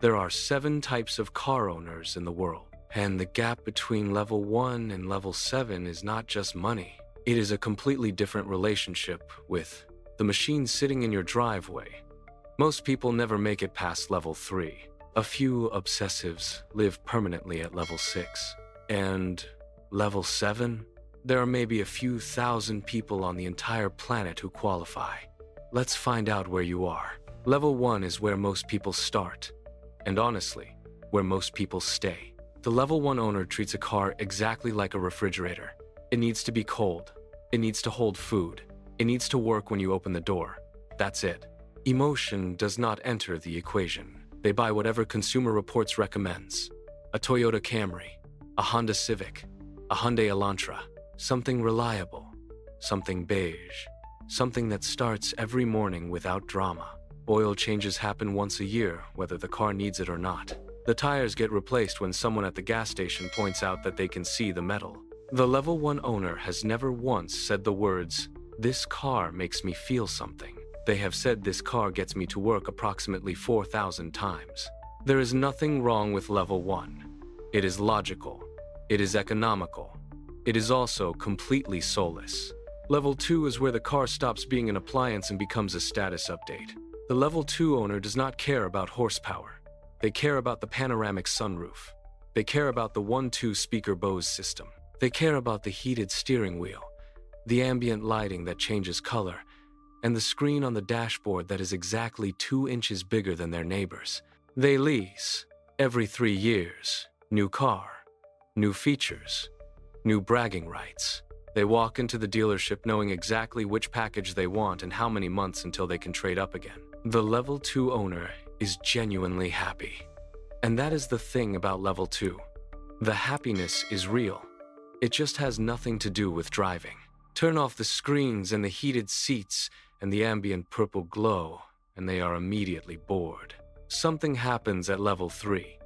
There are 7 types of car owners in the world, and the gap between level 1 and level 7 is not just money. It is a completely different relationship with the machine sitting in your driveway. Most people never make it past level 3. A few obsessives live permanently at level 6. And level 7? There are maybe a few thousand people on the entire planet who qualify. Let's find out where you are. Level 1 is where most people start, and honestly, where most people stay. The level 1 owner treats a car exactly like a refrigerator. It needs to be cold. It needs to hold food. It needs to work when you open the door. That's it. Emotion does not enter the equation. They buy whatever Consumer Reports recommends. A Toyota Camry, a Honda Civic, a Hyundai Elantra. Something reliable, something beige, something that starts every morning without drama. Oil changes happen once a year, whether the car needs it or not. The tires get replaced when someone at the gas station points out that they can see the metal. The level 1 owner has never once said the words, "This car makes me feel something." They have said, "This car gets me to work," approximately 4,000 times. There is nothing wrong with level 1. It is logical. It is economical. It is also completely soulless. Level 2 is where the car stops being an appliance and becomes a status update. The level 2 owner does not care about horsepower. They care about the panoramic sunroof. They care about the 1-2 speaker Bose system. They care about the heated steering wheel, the ambient lighting that changes color, and the screen on the dashboard that is exactly 2 inches bigger than their neighbors. They lease every 3 years. New car, new features, new bragging rights. They walk into the dealership knowing exactly which package they want and how many months until they can trade up again. The level 2 owner is genuinely happy. And that is the thing about level 2. The happiness is real. It just has nothing to do with driving. Turn off the screens and the heated seats and the ambient purple glow, and they are immediately bored. Something happens at level 3.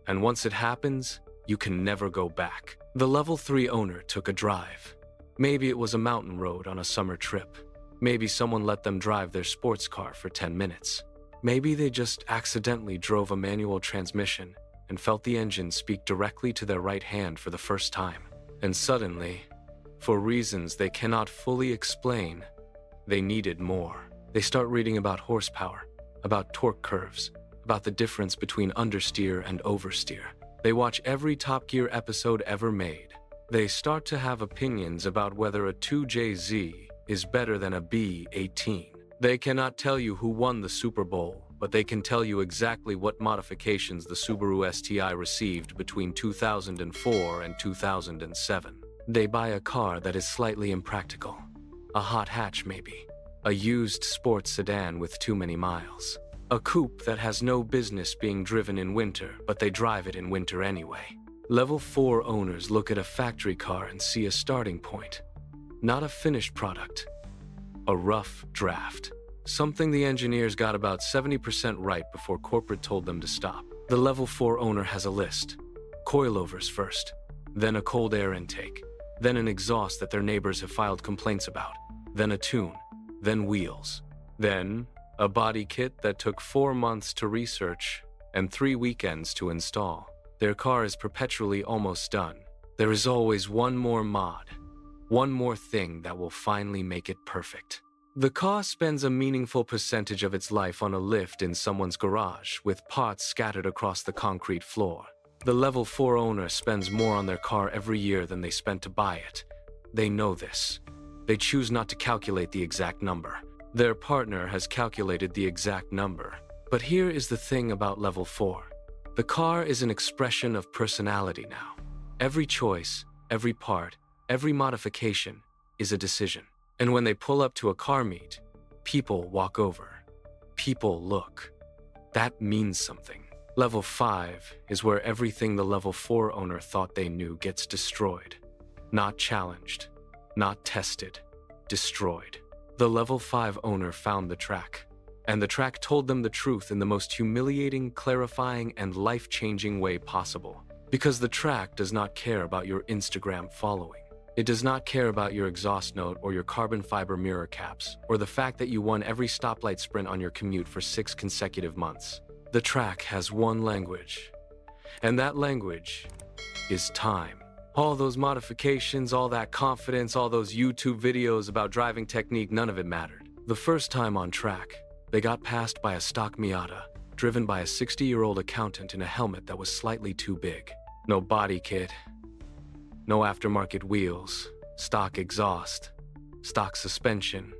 And once it happens, you can never go back. The level 3 owner took a drive. Maybe it was a mountain road on a summer trip. Maybe someone let them drive their sports car for 10 minutes. Maybe they just accidentally drove a manual transmission and felt the engine speak directly to their right hand for the first time. And suddenly, for reasons they cannot fully explain, they needed more. They start reading about horsepower, about torque curves, about the difference between understeer and oversteer. They watch every Top Gear episode ever made. They start to have opinions about whether a 2JZ is better than a B18. They cannot tell you who won the Super Bowl, but they can tell you exactly what modifications the Subaru STI received between 2004 and 2007. They buy a car that is slightly impractical. A hot hatch maybe. A used sports sedan with too many miles. A coupe that has no business being driven in winter, but they drive it in winter anyway. Level 4 owners look at a factory car and see a starting point. Not a finished product. A rough draft. Something the engineers got about 70% right before corporate told them to stop. The level 4 owner has a list. Coilovers first, then a cold air intake, then an exhaust that their neighbors have filed complaints about, then a tune, then wheels, then a body kit that took 4 months to research and 3 weekends to install. Their car is perpetually almost done. There is always one more mod, one more thing that will finally make it perfect. The car spends a meaningful percentage of its life on a lift in someone's garage with parts scattered across the concrete floor. The level 4 owner spends more on their car every year than they spent to buy it. They know this. They choose not to calculate the exact number. Their partner has calculated the exact number. But here is the thing about level 4. The car is an expression of personality now. Every choice, every part, every modification is a decision. And when they pull up to a car meet, people walk over. People look. That means something. Level 5 is where everything the level 4 owner thought they knew gets destroyed. Not challenged, not tested, destroyed. The level 5 owner found the track, and the track told them the truth in the most humiliating, clarifying, and life-changing way possible. Because the track does not care about your Instagram following. It does not care about your exhaust note or your carbon fiber mirror caps, or the fact that you won every stoplight sprint on your commute for 6 consecutive months. The track has one language, and that language is time. All those modifications, all that confidence, all those YouTube videos about driving technique, none of it mattered. The first time on track, they got passed by a stock Miata, driven by a 60-year-old accountant in a helmet that was slightly too big. No body kit, no aftermarket wheels, stock exhaust, stock suspension,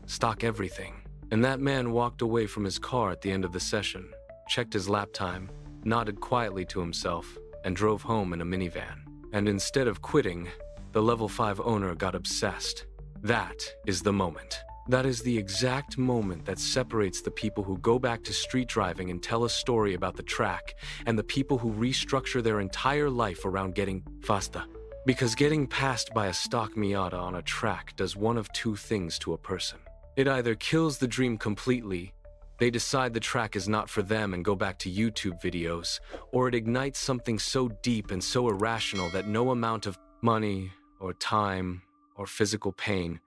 stock everything. And that man walked away from his car at the end of the session, checked his lap time, nodded quietly to himself, and drove home in a minivan. And instead of quitting, the Level 5 owner got obsessed. That is the moment. That is the exact moment that separates the people who go back to street driving and tell a story about the track and the people who restructure their entire life around getting faster. Because getting passed by a stock Miata on a track does one of two things to a person. It either kills the dream completely, they decide the track is not for them and go back to YouTube videos, or it ignites something so deep and so irrational that no amount of money or time or physical pain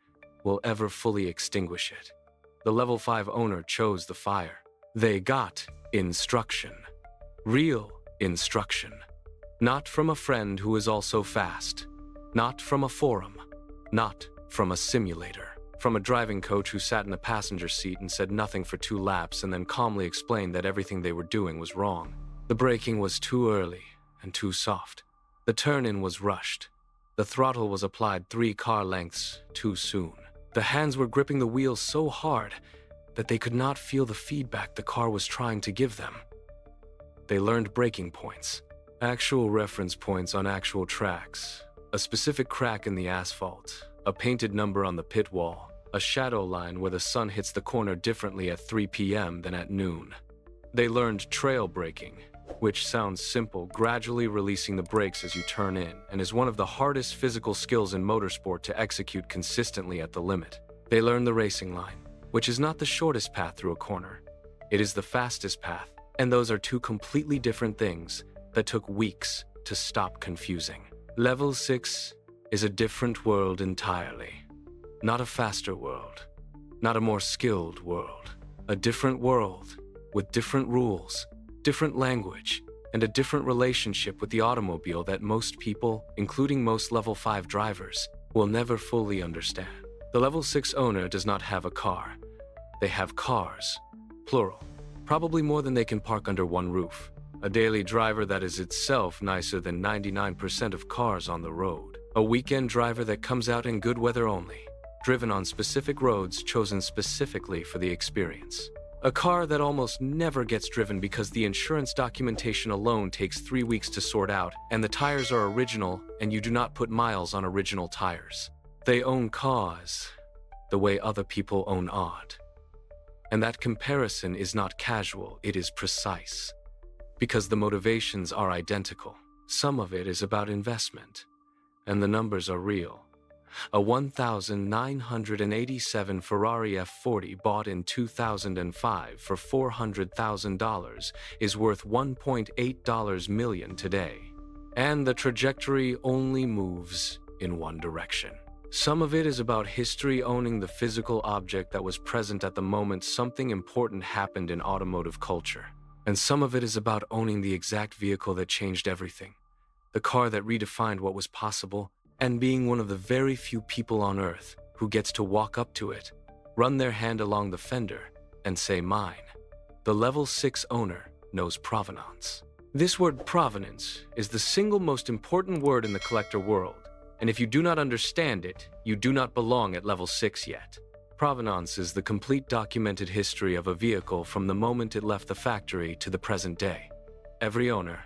will ever fully extinguish it. The Level 5 owner chose the fire. They got instruction. Real instruction. Not from a friend who is also fast. Not from a forum. Not from a simulator. From a driving coach who sat in the passenger seat and said nothing for 2 laps and then calmly explained that everything they were doing was wrong. The braking was too early and too soft. The turn-in was rushed. The throttle was applied 3 car lengths too soon. The hands were gripping the wheels so hard that they could not feel the feedback the car was trying to give them. They learned braking points, actual reference points on actual tracks, a specific crack in the asphalt, a painted number on the pit wall, a shadow line where the sun hits the corner differently at 3 p.m. than at noon. They learned trail braking, which sounds simple, gradually releasing the brakes as you turn in, and is one of the hardest physical skills in motorsport to execute consistently at the limit. They learn the racing line, which is not the shortest path through a corner. It is the fastest path, and those are 2 completely different things that took weeks to stop confusing. Level 6 is a different world entirely. Not a faster world, not a more skilled world. A different world with different rules, different language, and a different relationship with the automobile that most people, including most Level 5 drivers, will never fully understand. The Level 6 owner does not have a car. They have cars, plural, probably more than they can park under one roof. A daily driver that is itself nicer than 99% of cars on the road. A weekend driver that comes out in good weather only, driven on specific roads chosen specifically for the experience. A car that almost never gets driven because the insurance documentation alone takes 3 weeks to sort out, and the tires are original, and you do not put miles on original tires. They own cars the way other people own art. And that comparison is not casual, it is precise. Because the motivations are identical. Some of it is about investment, and the numbers are real. A 1,987 Ferrari F40 bought in 2005 for $400,000 is worth $1.8 million today. And the trajectory only moves in one direction. Some of it is about history owning the physical object that was present at the moment something important happened in automotive culture. And some of it is about owning the exact vehicle that changed everything. The car that redefined what was possible, and being one of the very few people on Earth who gets to walk up to it, run their hand along the fender, and say mine. The Level 6 owner knows provenance. This word provenance is the single most important word in the collector world, and if you do not understand it, you do not belong at Level 6 yet. Provenance is the complete documented history of a vehicle from the moment it left the factory to the present day. Every owner,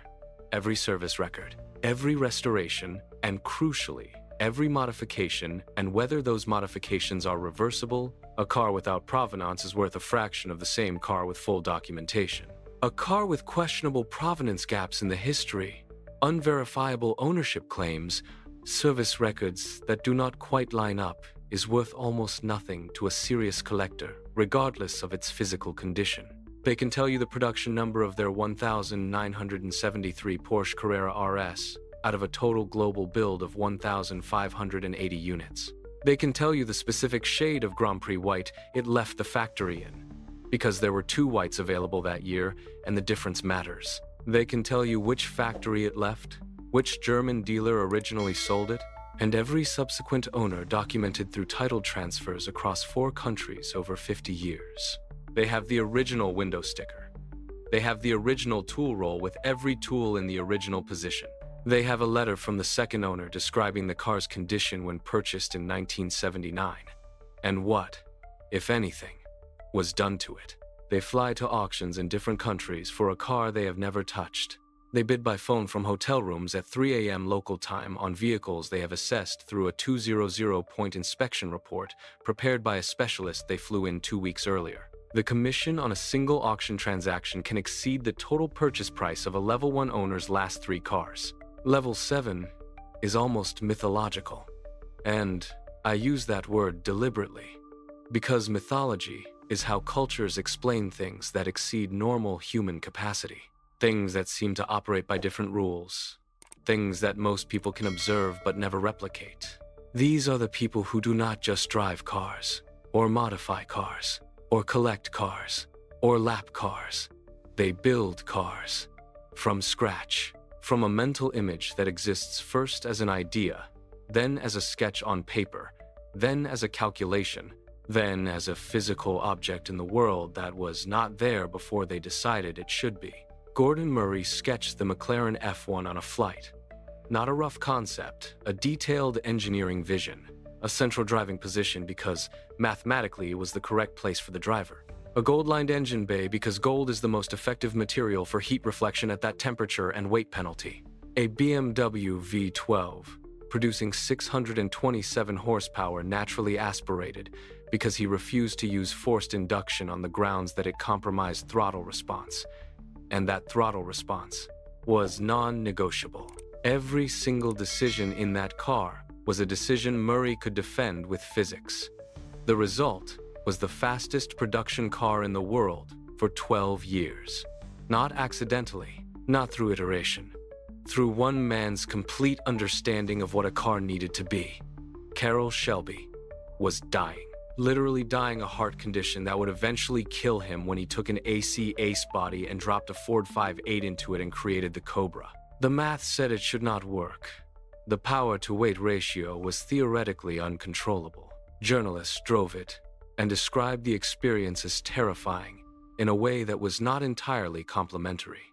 every service record, every restoration, and crucially, every modification, and whether those modifications are reversible. A car without provenance is worth a fraction of the same car with full documentation. A car with questionable provenance gaps in the history, unverifiable ownership claims, service records that do not quite line up is worth almost nothing to a serious collector, regardless of its physical condition. They can tell you the production number of their 1,973 Porsche Carrera RS out of a total global build of 1,580 units. They can tell you the specific shade of Grand Prix white it left the factory in. because there were 2 whites available that year, and the difference matters. They can tell you which factory it left, which German dealer originally sold it, and every subsequent owner documented through title transfers across 4 countries over 50 years. They have the original window sticker. They have the original tool roll with every tool in the original position. They have a letter from the second owner describing the car's condition when purchased in 1979, and what, if anything, was done to it. They fly to auctions in different countries for a car they have never touched. They bid by phone from hotel rooms at 3 a.m. local time on vehicles they have assessed through a 200-point inspection report prepared by a specialist they flew in 2 weeks earlier. The commission on a single auction transaction can exceed the total purchase price of a Level 1 owner's last 3 cars. Level 7 is almost mythological. And I use that word deliberately, because mythology is how cultures explain things that exceed normal human capacity. Things that seem to operate by different rules. Things that most people can observe but never replicate. These are the people who do not just drive cars, or modify cars, or collect cars, or lap cars. They build cars. From scratch. From a mental image that exists first as an idea, then as a sketch on paper, then as a calculation, then as a physical object in the world that was not there before they decided it should be. Gordon Murray sketched the McLaren F1 on a flight. Not a rough concept, a detailed engineering vision, a central driving position because mathematically it was the correct place for the driver. A gold-lined engine bay because gold is the most effective material for heat reflection at that temperature and weight penalty. A BMW V12, producing 627 horsepower naturally aspirated because he refused to use forced induction on the grounds that it compromised throttle response. And that throttle response was non-negotiable. Every single decision in that car was a decision Murray could defend with physics. The result was the fastest production car in the world for 12 years. Not accidentally, not through iteration. Through one man's complete understanding of what a car needed to be. Carroll Shelby was dying. Literally dying a heart condition that would eventually kill him when he took an AC Ace body and dropped a Ford 5.8 into it and created the Cobra. The math said it should not work. The power-to-weight ratio was theoretically uncontrollable. Journalists drove it and described the experience as terrifying in a way that was not entirely complimentary.